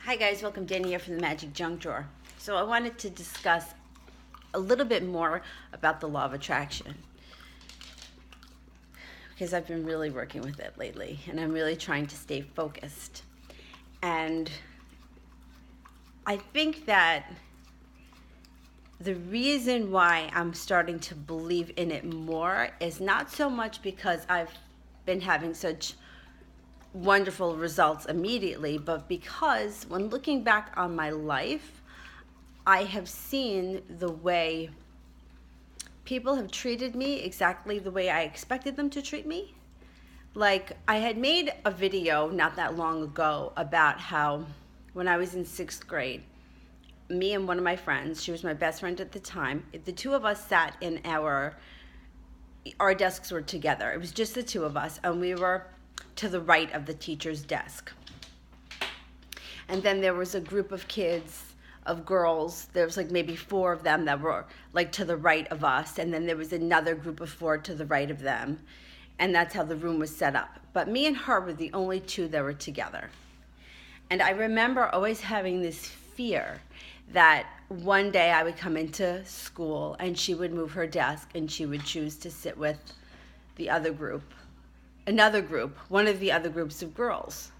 Hi guys, welcome. Danny here from the Magic Junk Drawer. So I wanted to discuss a little bit more about the law of attraction because I've been really working with it lately and I'm really trying to stay focused. And I think that the reason why I'm starting to believe in it more is not so much because I've been having such wonderful results immediately, but because when looking back on my life, I have seen the way people have treated me exactly the way I expected them to treat me. Like, I had made a video not that long ago about how when I was in 6th grade, me and one of my friends, she was my best friend at the time, the two of us sat in our desks were together. It was just the two of us, and we were to the right of the teacher's desk. And then there was a group of kids, of girls, there was like maybe 4 of them that were like to the right of us, and then there was another group of 4 to the right of them. And that's how the room was set up. But me and her were the only 2 that were together. And I remember always having this fear that one day I would come into school and she would move her desk and she would choose to sit with the other group, another group, one of the other groups of girls.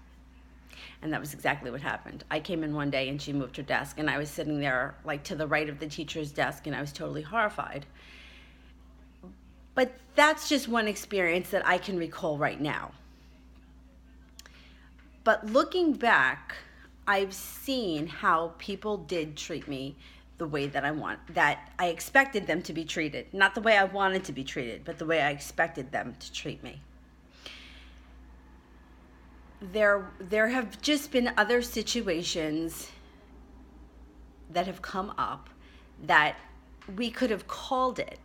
And that was exactly what happened. I came in one day and she moved her desk and I was sitting there like to the right of the teacher's desk and I was totally horrified. But that's just one experience that I can recall right now. But looking back, I've seen how people did treat me the way that I expected them to be treated. Not the way I wanted to be treated, but the way I expected them to treat me. There have just been other situations that have come up that we could have called it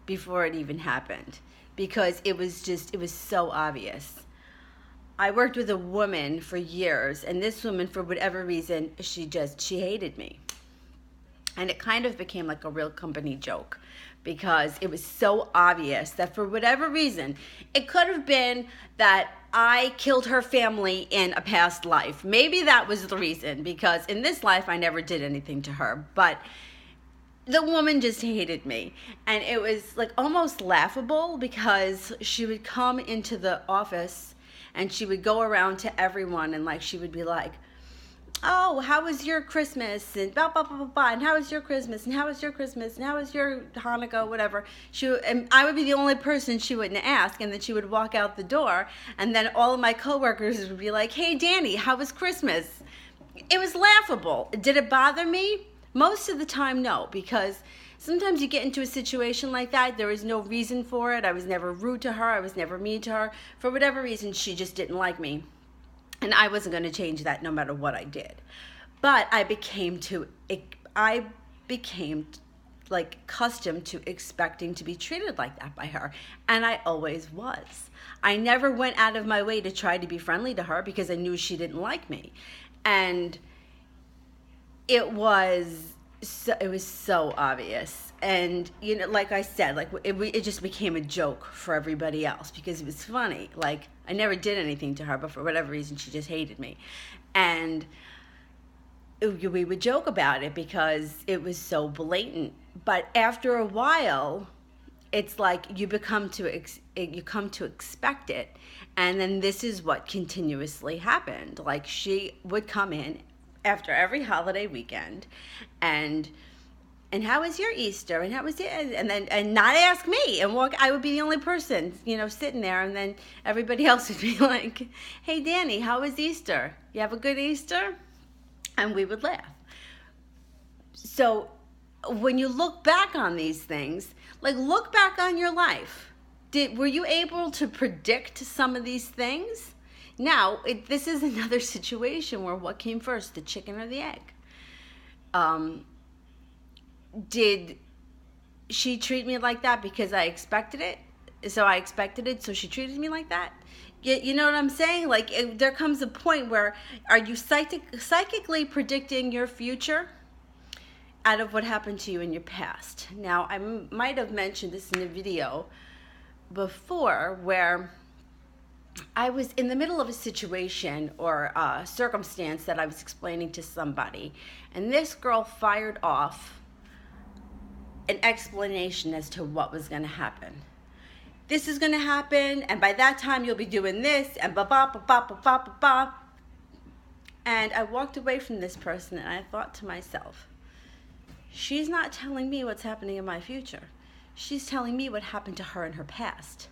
before it even happened because it was so obvious. I worked with a woman for years, and this woman, for whatever reason, she hated me. And it kind of became like a real company joke because it was so obvious that for whatever reason, it could have been that I killed her family in a past life. Maybe that was the reason, because in this life, I never did anything to her. But the woman just hated me. And it was like almost laughable because she would come into the office and she would go around to everyone and like she would be like, "Oh, how was your Christmas?" and blah, blah, blah, blah, blah, and how was your Christmas? And how was your Christmas? And how was your Hanukkah? Whatever. And I would be the only person she wouldn't ask, and then she would walk out the door, and then all of my coworkers would be like, "Hey, Danny, how was Christmas?" It was laughable. Did it bother me? Most of the time, no, because sometimes you get into a situation like that, there is no reason for it. I was never rude to her. I was never mean to her. For whatever reason, she just didn't like me. And I wasn't going to change that no matter what I did. But I became like accustomed to expecting to be treated like that by her. And I always was. I never went out of my way to try to be friendly to her because I knew she didn't like me. And it was so obvious. And, you know, like I said, like it just became a joke for everybody else because it was funny. Like, I never did anything to her, but for whatever reason, she just hated me. And we would joke about it because it was so blatant. But after a while, it's like you come to expect it. And then this is what continuously happened. Like, she would come in after every holiday weekend and how was your Easter? And how was it? And not ask me and walk. I would be the only person, sitting there. And then everybody else would be like, "Hey, Danny, how was Easter? You have a good Easter?" And we would laugh. So when you look back on these things, like look back on your life. Were you able to predict some of these things? Now, this is another situation where what came first, the chicken or the egg? Did she treat me like that because I expected it? So I expected it, so she treated me like that? You know what I'm saying? Like, there comes a point where, are you psychically predicting your future out of what happened to you in your past? Now, I might have mentioned this in a video before where I was in the middle of a situation or a circumstance that I was explaining to somebody, and this girl fired off an explanation as to what was going to happen. This is going to happen, and by that time you'll be doing this, and ba ba ba ba ba ba ba ba. And I walked away from this person, and I thought to myself, she's not telling me what's happening in my future. She's telling me what happened to her in her past.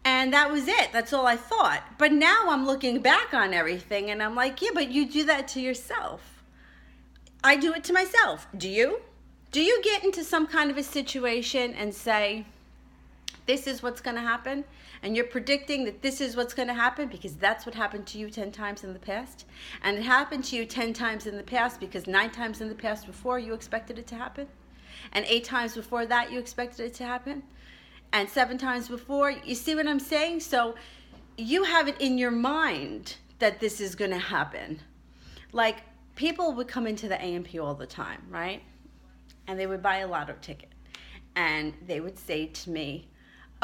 And that was it. That's all I thought. But now I'm looking back on everything, and I'm like, yeah, but you do that to yourself. I do it to myself. Do you? Do you get into some kind of a situation and say, this is what's going to happen, and you're predicting that this is what's going to happen because that's what happened to you 10 times in the past, and it happened to you 10 times in the past because 9 times in the past before you expected it to happen, and 8 times before that you expected it to happen, and 7 times before. You see what I'm saying? So you have it in your mind that this is going to happen. Like, people would come into the A&P all the time, right? And they would buy a lotto ticket, and they would say to me,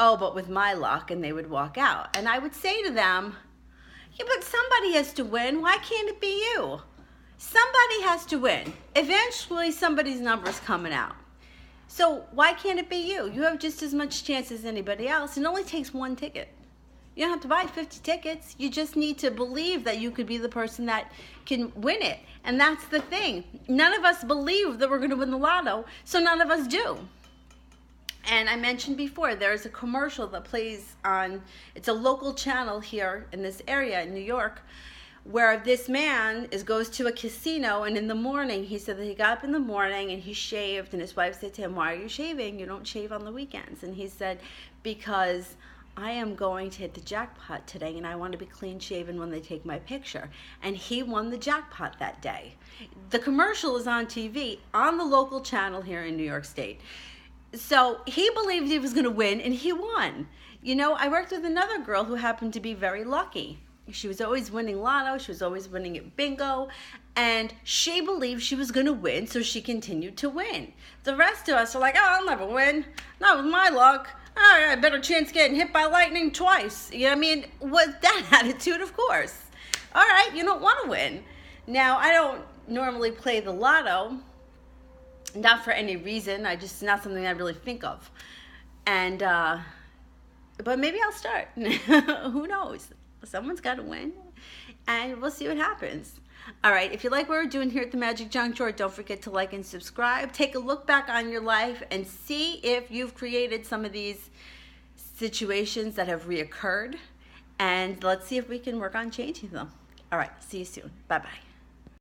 oh, but with my luck, and they would walk out. And I would say to them, yeah, but somebody has to win. Why can't it be you? Somebody has to win. Eventually, somebody's number is coming out. So why can't it be you? You have just as much chance as anybody else. It only takes 1 ticket. You don't have to buy 50 tickets. You just need to believe that you could be the person that can win it. And that's the thing. None of us believe that we're going to win the lotto, so none of us do. And I mentioned before, there's a commercial that plays on, it's a local channel here in this area in New York, where this man goes to a casino, and in the morning, he said that he got up in the morning and he shaved, and his wife said to him, why are you shaving? You don't shave on the weekends. And he said, because I am going to hit the jackpot today, and I want to be clean shaven when they take my picture. And he won the jackpot that day. The commercial is on TV on the local channel here in New York State. So he believed he was going to win, and he won. You know, I worked with another girl who happened to be very lucky. She was always winning lotto. She was always winning at bingo. And she believed she was going to win, so she continued to win. The rest of us are like, oh, I'll never win. Not with my luck. Oh, I got a better chance getting hit by lightning twice. You know what I mean? With that attitude, of course. All right, you don't want to win. Now, I don't normally play the lotto. Not for any reason. It's not something I really think of. And, but maybe I'll start. Who knows? Someone's got to win. And we'll see what happens. All right. If you like what we're doing here at the Magic Junk Drawer, don't forget to like and subscribe. Take a look back on your life and see if you've created some of these situations that have reoccurred. And let's see if we can work on changing them. All right. See you soon. Bye-bye.